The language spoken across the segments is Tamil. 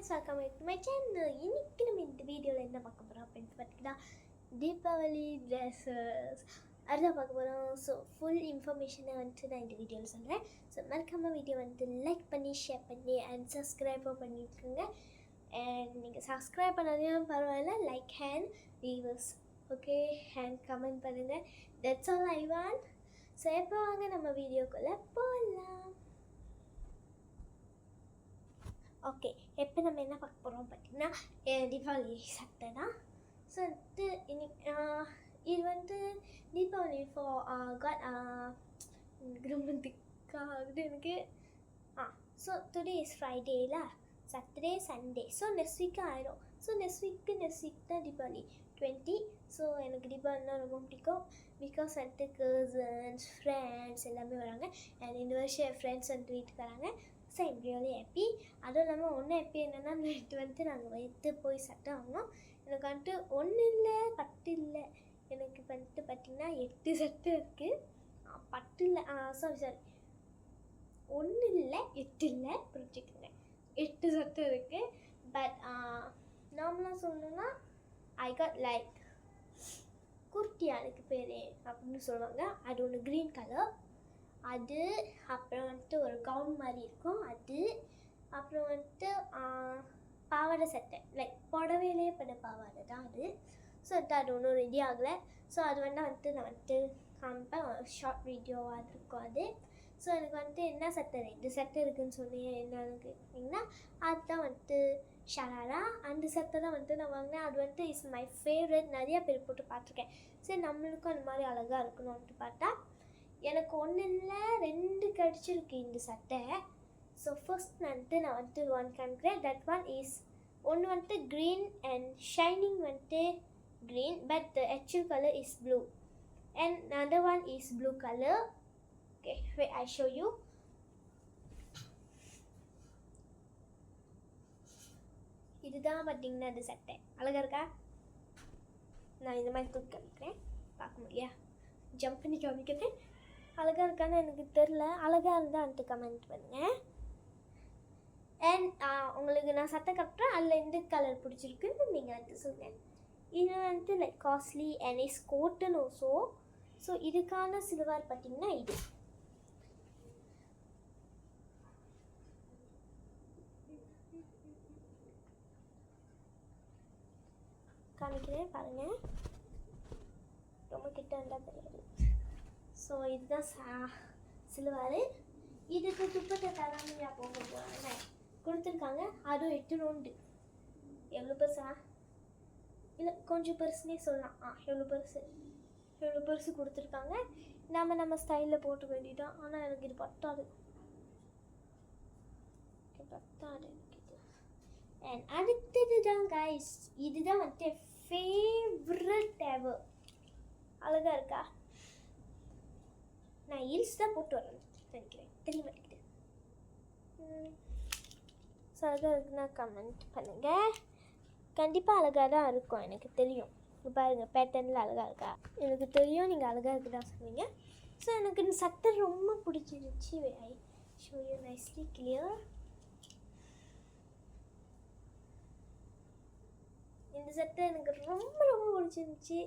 Friends, welcome back to my channel. இன்னைக்கு நம்ம இந்த வீடியோவில் என்ன பார்க்க போகிறோம் அப்படின்னு பார்த்தீங்கன்னா, தீபாவளி ட்ரெஸ்ஸஸ் அதுதான் பார்க்க போகிறோம். ஸோ ஃபுல் இன்ஃபர்மேஷனை வந்துட்டு நான் இந்த வீடியோவில் சொல்கிறேன். ஸோ மறக்காமல் வீடியோ வந்து லைக் பண்ணி ஷேர் பண்ணி அண்ட் சப்ஸ்கிரைபும் பண்ணியிருக்கோங்க. அண்ட் நீங்கள் சப்ஸ்கிரைப் பண்ணாதையும் பரவாயில்ல, like and viewers okay and comment பண்ணுங்கள். That's all I want. So எப்போ வாங்க நம்ம வீடியோக்குள்ளே போகலாம். ஓகே, எப்போ நம்ம என்ன பார்க்க போகிறோம் பார்த்தீங்கன்னா, தீபாவளி சட்டை தான். ஸோ வந்துட்டு இது வந்து தீபாவளி காட் ரொம்ப திக்காகுது எனக்கு. ஸோ டுடே இஸ் ஃப்ரைடேல, Saturday Sunday, so next week ஆயிடும். ஸோ நெக்ஸ்ட் வீக் தான் தீபாவளி 20. ஸோ எனக்கு தீபாவளினா ரொம்ப பிடிக்கும். பிகாஸ் வந்துட்டு கசின்ஸ் ஃப்ரெண்ட்ஸ் எல்லாமே வராங்க. அண்ட் இந்த வருஷம் என் ஃப்ரெண்ட்ஸ் வந்துட்டு வீட்டுக்கு வராங்க. So I'm really happy. அதுவும் இல்லாமல் ஒன்று ஹாப்பி என்னென்னா, நைட்டு வந்துட்டு நாங்கள் வைத்து போய் சட்டை வாங்கினோம். எனக்கு வந்துட்டு ஒன்று இல்லை பட்டு இல்லை, எனக்கு வந்துட்டு பார்த்திங்கன்னா 8 சட்டை இருக்குது. பட்டு இல்லை, சாரி 1 இல்லை 8 இல்லை, புரிஞ்சுக்கோங்க, 8 சட்டை இருக்குது. பட் நார்மலாக சொல்லணுன்னா ஐ காட் லைக் குர்த்தி, அதுக்கு பேர் அப்படின்னு சொல்லுவாங்க. அது ஒன்று க்ரீன் கலர், அது அப்புறம் வந்துட்டு ஒரு கவுன் மாதிரி இருக்கும் அது, அப்புறம் வந்துட்டு பாவாடை சட்டை, லைக் புடவையிலே பண்ண பாவாடை தான் அது. ஸோ அது ஒன்றும் ரெடி ஆகலை. ஸோ அது வந்துட்டு நான் வந்துட்டு காமிப்பேன், ஷார்ட் வீடியோவாக இருக்கும் அது. ஸோ எனக்கு வந்துட்டு என்ன சட்டை, 2 சட்டை இருக்குதுன்னு சொல்லி என்னன்னு கேட்டிங்கன்னா, அதுதான் வந்துட்டு ஷராரா. அந்த சட்டை தான் வந்துட்டு நான் வாங்கினேன். அது வந்துட்டு இஸ் மை ஃபேவரட். நிறையா பேர் போட்டு பார்த்துருக்கேன். சரி நம்மளுக்கும் அந்த மாதிரி அழகாக இருக்கணும்ன்ட்டு பார்த்தா எனக்கு 1 இல்லை 2 கிடச்சிருக்கு இந்த சட்டை. ஸோ ஃபர்ஸ்ட் நான் வந்துட்டு ஒன் காமிக்கிறேன். தட் ஒன் இஸ் ஒன்று வந்துட்டு க்ரீன் அண்ட் ஷைனிங் வந்துட்டு green, but the actual colour is blue. And another one is blue color. Okay, wait, I show you. இதுதான் பார்த்தீங்கன்னா அந்த சட்டை அழகாக இருக்கா? நான் இந்த மாதிரி தூக்கி காமிக்கிறேன், பார்க்க முடியா? ஜம்ப் பண்ணி காமிக்கிறேன். அழகாக இருக்கான்னு எனக்கு தெரில. அழகாக இருந்தால் வந்துட்டு கமெண்ட் பண்ணுங்கள். அண்ட் உங்களுக்கு நான் சட்டை கட்டுறேன், அதில் எந்த கலர் பிடிச்சிருக்குன்னு நீங்கள் வந்துட்டு சொல்லுங்கள். இது வந்துட்டு like costly and is cotton ஓசோ. ஸோ இதுக்கான சில்வர் பார்த்திங்கன்னா இது காமிக்கிறேன் பாருங்கள், ரொம்ப கிட்ட இருந்தால் தெரியாது. ஸோ இதுதான் சில்வாரு. இதுக்கு துப்பத்தை தலைமையாக போக போகிறாங்க கொடுத்துருக்காங்க. அதுவும் 8 நோண்டு. எவ்வளோ பெருசா இல்லை, கொஞ்சம் பெருசுனே சொல்லலாம். எவ்வளோ பெருசு கொடுத்துருக்காங்க. நம்ம ஸ்டைலில் போட்டு வேண்டியதான். ஆனால் எனக்கு இது பத்தாது எனக்கு இது. அண்ட் அடுத்தது தான் கைஸ், இதுதான் வந்துட்டு ஃபேவரட் எவர். அழகாக இருக்கா? நான் ஹீல்ஸ் தான் போட்டு வரேன் நினைக்கிறேன், தெரிய மாட்டேங்குது. ஸோ அழகாக இருக்குன்னா கமெண்ட் பண்ணுங்கள். கண்டிப்பாக அழகாக தான் இருக்கும், எனக்கு தெரியும். பாருங்கள், பேட்டர்னில் அழகாக இருக்கா எனக்கு தெரியும். நீங்கள் அழகாக இருக்குதா சொல்லுவீங்க. ஸோ எனக்கு இந்த சட்டை ரொம்ப பிடிச்சிருந்துச்சி. I show you nicely clear. இந்த சட்டை எனக்கு ரொம்ப பிடிச்சிருந்துச்சி.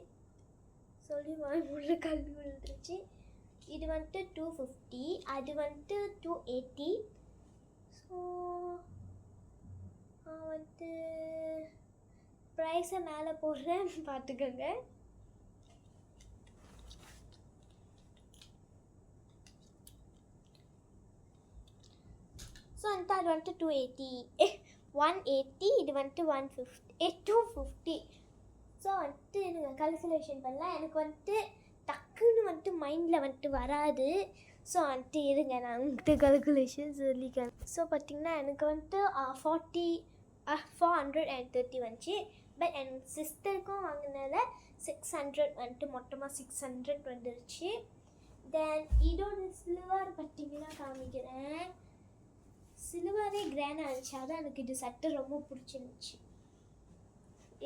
சொல்லி வாங்கி கல்வி விழுந்துருச்சு. இது வந்துட்டு 250, அது வந்துட்டு 280. ஸோ வந்துட்டு ப்ரைஸை மேலே போடுறேன், பார்த்துக்கோங்க. ஸோ வந்துட்டு அது வந்துட்டு 180, இது வந்துட்டு 250. ஸோ வந்துட்டு நீங்கள் கால்குலேஷன் பண்ணலாம். எனக்கு வந்துட்டு டக்குன்னு வந்துட்டு மைண்டில் வந்துட்டு வராது. ஸோ வந்துட்டு இருங்க, நான் வந்துட்டு கால்குலேஷன் சொல்லிக்கிறேன். ஸோ பார்த்திங்கன்னா எனக்கு வந்துட்டு 430 வந்துச்சு. பட் என் சிஸ்டருக்கும் வாங்கினதால 600 வந்துட்டு மொத்தமாக 600 வந்துருச்சு. தென் இதோட சில்வர் பார்த்திங்கன்னா காமிக்கிறேன். சில்வரே கிராண்டாக இருந்துச்சு. அதான் எனக்கு இது சட்டை ரொம்ப பிடிச்சிருந்துச்சி.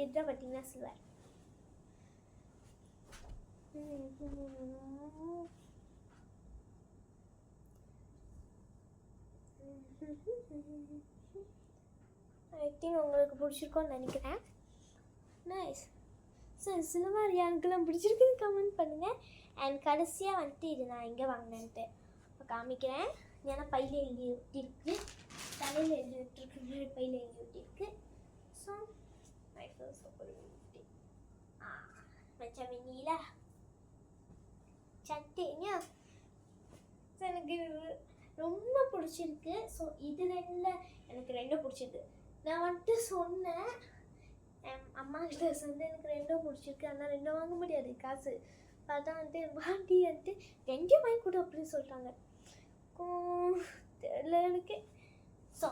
இதுதான் பார்த்திங்கன்னா சில்வர். ஐ திங்க் உங்களுக்கு பிடிச்சிருக்கோன்னு நினைக்கிறேன். நைஸ். ஸோ சிலவார் யாருக்கெல்லாம் பிடிச்சிருக்குன்னு கமெண்ட் பண்ணுங்கள். அண்ட் கடைசியாக வந்துட்டு இது நான் எங்கே வாங்கினேன்ட்டு காமிக்கிறேன். ஏன்னா பையில் எழுதி ஒட்டிருக்கு, தலையில் எழுதி விட்டுருக்கு, பையில் எழுதி ஒட்டிருக்கு. ஸோ மை ஃபர்ஸ்ட் ஒட்டி மச்சா மினியில சட்டைங்க எனக்கு ரொம்ப பிடிச்சிருக்கு. ஸோ இது எனக்கு ரெண்டும் பிடிச்சிருக்கு. நான் வந்துட்டு சொன்னேன் அம்மா கிட்ட வந்து எனக்கு ரெண்டும் பிடிச்சிருக்கு, ஆனால் ரெண்டும் வாங்க முடியாது காசு. பார்த்தா வந்துட்டு பாட்டி வந்துட்டு ரெண்டும் வாங்கி கொடு அப்படின்னு சொல்லிட்டாங்க. தெரியல எனக்கு. ஸோ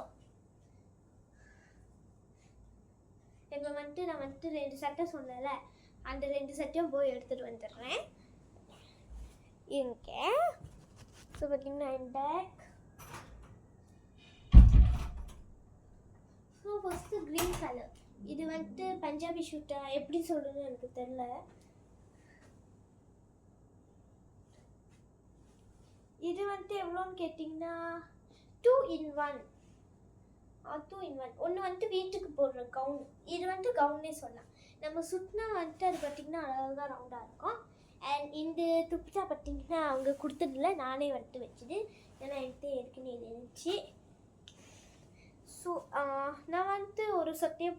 இப்போ வந்துட்டு நான் வந்துட்டு 2 சட்டை சொன்னேன்ல, அந்த 2 சட்டையும் போய் எடுத்துகிட்டு வந்துடுறேன் இங்கே. ஸோ பார்த்தீங்கன்னா என் bag. So first green colour. இது வந்துட்டு பஞ்சாபி ஷூட்டா எப்படி சொல்கிறதுன்னு எனக்கு தெரில. இது வந்துட்டு எவ்வளோன்னு கேட்டிங்கன்னா 2 in 1. 2 in 1. ஒன்று வந்துட்டு வீட்டுக்கு போடுற கவுன். இது வந்துட்டு கவுன்னே சொல்லலாம். நம்ம சுட்டினா வந்துட்டு அது பார்த்திங்கன்னா அழகாக ரவுண்டாக இருக்கும். அண்ட் இந்த துப்பிட்டா பார்த்திங்கன்னா அவங்க கொடுத்ததில்ல, நானே வந்துட்டு வச்சுது. ஏன்னா என்கிட்ட ஏற்கனவே இது இருந்துச்சு. ஸோ நான் வந்துட்டு ஒரு சட்டையை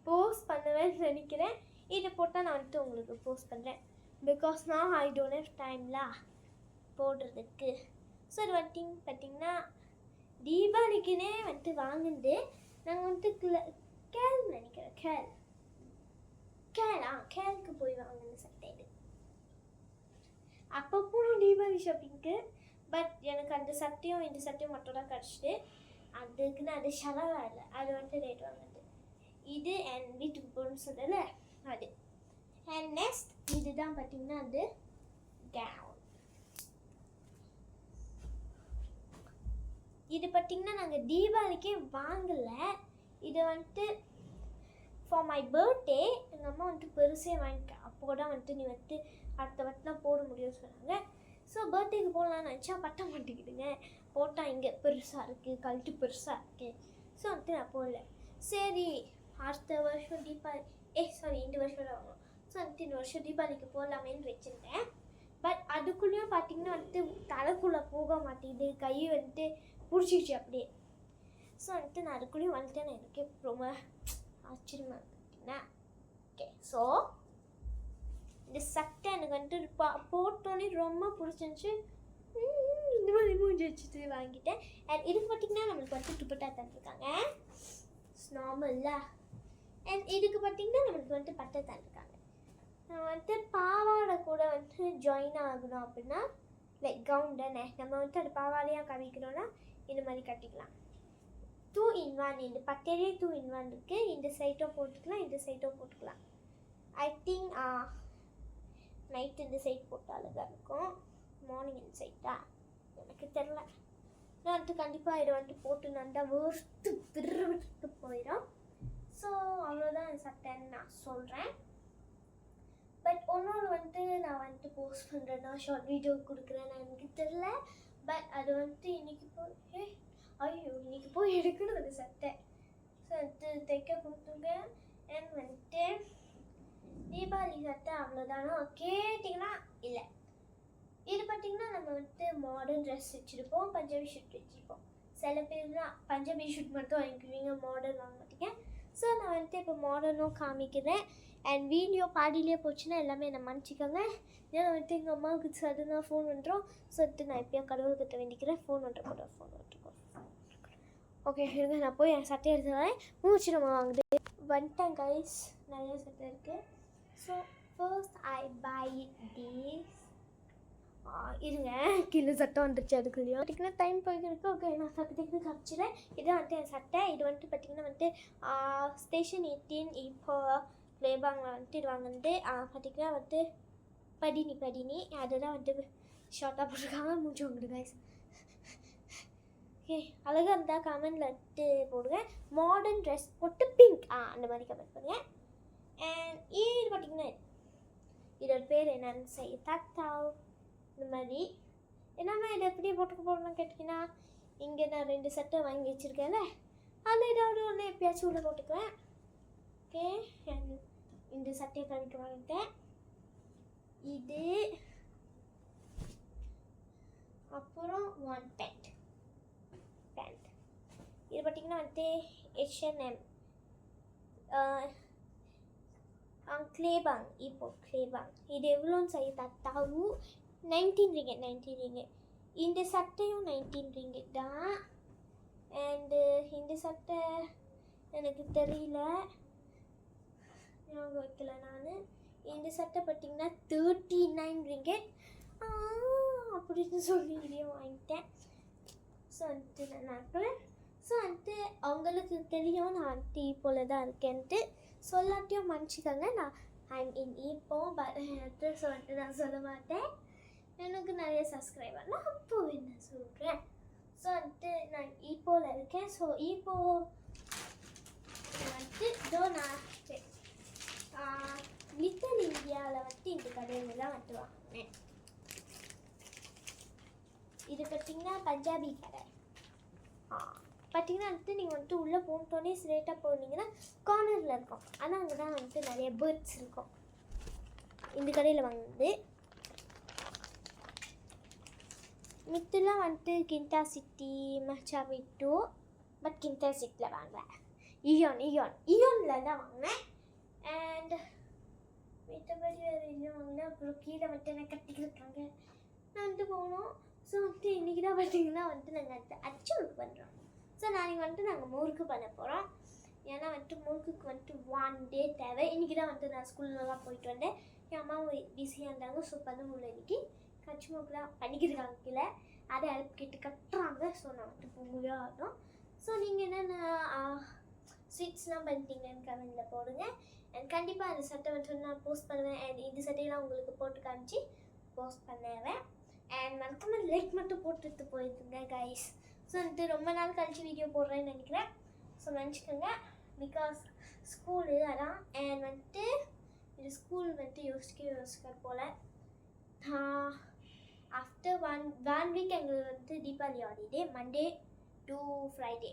போஸ்ட் பண்ணுவேன்னு நினைக்கிறேன். இதை போட்டால் நான் வந்துட்டு உங்களுக்கு போஸ்ட் பண்ணுறேன். பிகாஸ் நான் ஐ டோன்ட் ஹேவ் டைம்லாம் போடுறதுக்கு. ஸோ இது வந்துட்டு பார்த்திங்கன்னா தீபாவளிக்குன்னே வந்துட்டு வாங்குது. நாங்கள் வந்துட்டு கேள் நினைக்கிறேன், கேளுக்கு போய் வாங்கின சட்டை இது. அப்போ போனோம் தீபாவளி ஷாப்பிங்க்கு. பட் எனக்கு அந்த சட்டையும் இந்த சட்டையும் மட்டும் தான் கிடச்சிது. அதுக்குன்னு அது ஷலவா இல்லை, அது வந்துட்டு ரேட் வாங்குது. இது என் வீட்டுக்கு போகணும்னு சொல்லலை அது. அண்ட் நெக்ஸ்ட் இதுதான் பார்த்திங்கன்னா அது கவுன். இது பார்த்திங்கன்னா நாங்கள் தீபாவளிக்கே வாங்கலை. இது வந்துட்டு ஃபார் மை பர்த்டே எங்கள் அம்மா வந்துட்டு பெருசே வாங்கிட்டேன். அப்போ தான் வந்துட்டு நீ வந்துட்டு அடுத்த வட்டம் போட முடியும்னு சொன்னாங்க. ஸோ பர்த்டேக்கு போடலான்னு நினச்சா பட்ட மாட்டேங்குதுங்க. போட்டால் இங்கே பெருசாக இருக்குது, கழுத்து பெருசாக இருக்குது. ஸோ வந்துட்டு நான் போடல. சரி அடுத்த வருஷம் தீபாவளி இந்த வருஷம் தான் வாங்கணும். ஸோ வந்துட்டு இந்த வருஷம் தீபாவளிக்கு போடலாமேன்னு வச்சுருந்தேன். பட் அதுக்குள்ளேயும் பார்த்திங்கன்னா வந்துட்டு தலைக்குள்ளே போக மாட்டேங்குது, கை வந்துட்டு பிடிச்சிக்கிச்சு அப்படியே. ஸோ வந்துட்டு நான் அதுக்குள்ளேயும் வந்துட்டு நான் எனக்கு ரொம்ப ஆச்சரியமாக இருக்குன்னா. ஓகே, ஸோ இந்த சட்டை எனக்கு வந்துட்டு போட்டோன்னே ரொம்ப பிடிச்சிருந்துச்சி. இந்த மாதிரி மூஞ்சி வச்சுட்டு வாங்கிட்டேன். அண்ட் இதுக்கு பார்த்திங்கன்னா நம்மளுக்கு வந்துட்டு துப்பட்டா தந்துருக்காங்க நார்மல்ல. அண்ட் இதுக்கு பார்த்திங்கன்னா நம்மளுக்கு வந்துட்டு பட்டை தந்துருக்காங்க. நான் வந்துட்டு பாவாடை கூட வந்துட்டு ஜாயின் ஆகணும் அப்படின்னா லைக் கவுன் தானே, நம்ம வந்துட்டு அது பாவாடையாக கவிக்கணும்னா இந்த மாதிரி கட்டிக்கலாம். 2 in 1. இந்த பட்டையிலே 2 in 1 இருக்குது. இந்த சைட்டும் போட்டுக்கலாம், இந்த சைட்டும் போட்டுக்கலாம். ஐ திங்க் நைட் இந்த சைட் போட்டால் அழகாக இருக்கும், மார்னிங் இந்த சைட்டா எனக்கு தெரில. நான் வந்துட்டு கண்டிப்பாக இதை வந்துட்டு போட்டு நல்லா வேர்த்து விட்டு போயிடும். ஸோ அவ்வளோதான் இந்த சட்டைன்னு நான் சொல்கிறேன். பட் ஒன்னொரு வந்துட்டு நான் வந்துட்டு போஸ்ட் பண்ணுறேன்னா ஷார்ட் வீடியோ கொடுக்குறேன்னு எனக்கு தெரில. பட் அது வந்துட்டு இன்றைக்கி போய் எடுக்கணும் அந்த சட்டை. ஸோ வந்துட்டு தைக்க கொடுத்துருக்கேன். அண்ட் வந்துட்டு தீபாவளி சட்டை அவ்வளோதானோ கேட்டிங்கன்னா இல்லை. இது பார்த்திங்கன்னா நம்ம வந்துட்டு மாடர்ன் ட்ரெஸ் வச்சுருப்போம், பஞ்சாபி ஷூட் வச்சுருப்போம். சில பேர்லாம் பஞ்சாபி ஷூட் மட்டும் வாங்கிக்குவீங்க, மாடர்ன் வாங்க மாட்டீங்க. ஸோ நான் வந்துட்டு இப்போ மாடர்னும் காமிக்கிறேன். அண்ட் வீடியோ பாடியிலே போச்சுன்னா எல்லாமே என்னை மன்னிச்சிக்கோங்க. ஏன்னா வந்துட்டு எங்கள் அம்மாவுக்கு சடனாக ஃபோன் வந்துடும். ஸோ வந்துட்டு நான் எப்போயும் கடவுள்கிட்ட வேண்டிக்கிறேன், ஃபோன் வந்துடக்கூடாது. ஓகே இருங்க, நான் போய் என் சட்டை எடுத்துக்கிறேன். மூச்சு நம்ம வாங்குது வந்துட்டேன் கைஸ். நிறைய சட்டை இருக்குது. So first I buy these. இருங்க கீழே சட்டை வந்துருச்சு, அதுக்குள்ளேயும் பார்த்திங்கன்னா டைம் போய்க்கிருக்கு. ஓகே நான் சட்டத்துக்கு காமிச்சிடுறேன். இதுதான் வந்துட்டு என் சட்டை. இது வந்துட்டு பார்த்திங்கன்னா வந்துட்டு ஸ்டேஷன் 18 இப்போ லேபாங்கில் வந்துட்டு இது வாங்கினது. பார்த்திங்கன்னா வந்துட்டு படினி அதுதான் வந்துட்டு ஷார்ட்டாக போட்டிருக்காங்க. மூச்சு வாங்குது கைஸ். ஓகே அழகாக இருந்தால் கமெண்டில் வந்துட்டு போடுங்க. மாடர்ன் ட்ரெஸ் போட்டு பிங்க் அந்த மாதிரி கமெண்ட் பண்ணுங்கள். அண்ட் இது பார்த்திங்கன்னா இதோட பேர் என்னன்னு செய்ய தக்தாவ் இந்த மாதிரி. என்னம்மா இதை எப்படி போட்டுக்க போகணும்னு கேட்டிங்கன்னா, இங்கே நான் 2 சட்டை வாங்கி வச்சுருக்கேன்ல, அந்த இதோட எப்பயாச்சும் உள்ளே போட்டுக்குவேன். ஓகே, இந்த சட்டையை கழிக்க வாங்கிட்டேன். இது அப்புறம் ஒன் பேண்ட். இது பார்த்திங்கன்னா வந்துட்டு H&M கிளேபாங். இப்போ கிளேபாங் இது எவ்வளோன்னு சொல்லி தத்தாவு 19 ringgit. இந்த சட்டையும் 19 ringgit தான். அண்டு இந்த சட்டை எனக்கு தெரியல, ஞாபகம் வைக்கல நான். இந்த சட்டை பார்த்திங்கன்னா 39 ringgit அப்படின்னு சொல்லி இதையும் வாங்கிட்டேன். ஸோ வந்துட்டு நான் இருக்கிறேன். ஸோ வந்துட்டு அவங்களுக்கு தெரியும் நான் வந்துட்டு இப்போல தான் இருக்கேன்ட்டு. சொல்லாட்டியும் மன்னிச்சிக்கோங்க, நான் ஐம் இன் இப்போ ஸோ வந்துட்டு நான் சொல்ல மாட்டேன். எனக்கு நிறைய சப்ஸ்கிரைபர் நான் அப்போ என்ன சொல்கிறேன். ஸோ வந்துட்டு நான் இப்போவில் இருக்கேன். ஸோ இப்போ வந்துட்டு இதோ நான் லிட்டில் இந்தியாவில் வந்துட்டு இந்த கடையில் தான் வந்துட்டு வாங்கினேன். இது பார்த்திங்கன்னா பஞ்சாபி கடை. பார்த்திங்கன்னா வந்துட்டு நீங்கள் வந்துட்டு உள்ளே போனோடனே ஸ்ட்ரெயிட்டாக போனீங்கன்னா கார்னரில் இருக்கும். ஆனால் அங்கே தான் வந்துட்டு நிறைய பேர்ட்ஸ் இருக்கும். இந்த கடையில் வாங்குது. மித்தெல்லாம் வந்துட்டு கிண்டா சிட்டி மச்சாவிட்டு, பட் கிண்டா சிட்டியில் வாங்கல. ஈயோனில் தான் வாங்கினேன். அண்ட் மித்தபடி வேறு எதுவும் வாங்கினேன். அப்புறம் கீழே வந்துட்டு என்ன கட்டிக்கிருக்காங்க. நான் வந்துட்டு போனோம். ஸோ வந்துட்டு இன்றைக்கி தான் பார்த்திங்கன்னா வந்துட்டு நாங்கள் வந்துட்டு அச்சு முறுக்கு பண்ணுறோம். ஸோ நாளைக்கு வந்துட்டு நாங்கள் முறுக்கு பண்ண போகிறோம். ஏன்னா வந்துட்டு முறுக்குக்கு வந்துட்டு 1 day தேவை. இன்றைக்கி தான் வந்துட்டு நான் ஸ்கூல்லலாம் போயிட்டு வந்தேன். என் அம்மாவும் பிஸியாக இருந்தாங்க. ஸோ பண்ண முடியல. இன்றைக்கி கச்சி முறுக்குலாம் பண்ணிக்கிருக்காங்க கீழே. அதை அழுப்பு கேட்டு கட்டுறாங்க. ஸோ நான் வந்துட்டு பொங்கலாக ஆகணும். ஸோ நீங்கள் என்னென்ன ஸ்வீட்ஸ்லாம் பண்ணிட்டீங்கன்னு கமெண்டில் போடுங்க. அண்ட் கண்டிப்பாக அந்த சட்டை வந்துட்டு நான் போஸ்ட் பண்ணுவேன். அண்ட் இந்த சட்டையெல்லாம் உங்களுக்கு போட்டு காமிச்சு போஸ்ட் பண்ணுவேன். அண்ட் மறக்காம லைக் மட்டும் போட்டுட்டு போயிருந்துங்க கைஸ். ஸோ வந்துட்டு ரொம்ப நாள் கழிச்சு வீடியோ போடுறேன்னு நினைக்கிறேன். ஸோ நினச்சிக்கோங்க, பிகாஸ் ஸ்கூலு அதான். அண்ட் வந்துட்டு இது ஸ்கூல் வந்துட்டு யோசிக்க போல். ஆஃப்டர் ஒன் வீக் எங்களுக்கு வந்துட்டு Deepavali holiday, Monday to Friday.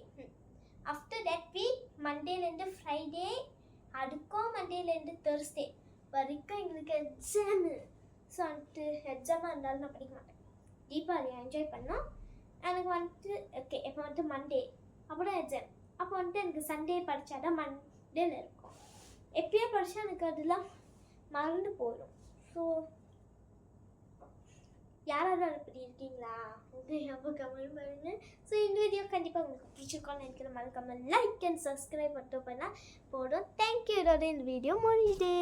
After that week மண்டேலேருந்து ஃப்ரைடே, அதுக்கும் மண்டேலேருந்து தேர்ஸ்டே வரைக்கும் எங்களுக்கு எக்ஸாமு. ஸோ வந்துட்டு எக்ஸாமாக இருந்தாலும் நான் படிக்க மாட்டேன். தீபாவளியை என்ஜாய் பண்ணோம். எனக்கு வந்துட்டு ஓகே இப்போ வந்துட்டு மண்டே அப்புறம் எக்ஸாம். அப்போ வந்துட்டு எனக்கு சண்டே படித்தா தான் மண்டேல இருக்கும். எப்பயோ படித்தா எனக்கு அதெல்லாம் மறந்து போயிடும். ஸோ யாராவது அப்படி இருக்கீங்களா? அப்போ கமெண்ட் பண்ணுங்கள். ஸோ இந்த வீடியோ கண்டிப்பாக உங்களுக்கு பிடிச்சிருக்கோன்னு நினைக்கிறேன். மறக்காமல் லைக் அண்ட் சப்ஸ்கிரைப் மட்டும் பண்ணால் போதும். தேங்க்யூ. இதோட இந்த வீடியோ முடியுது.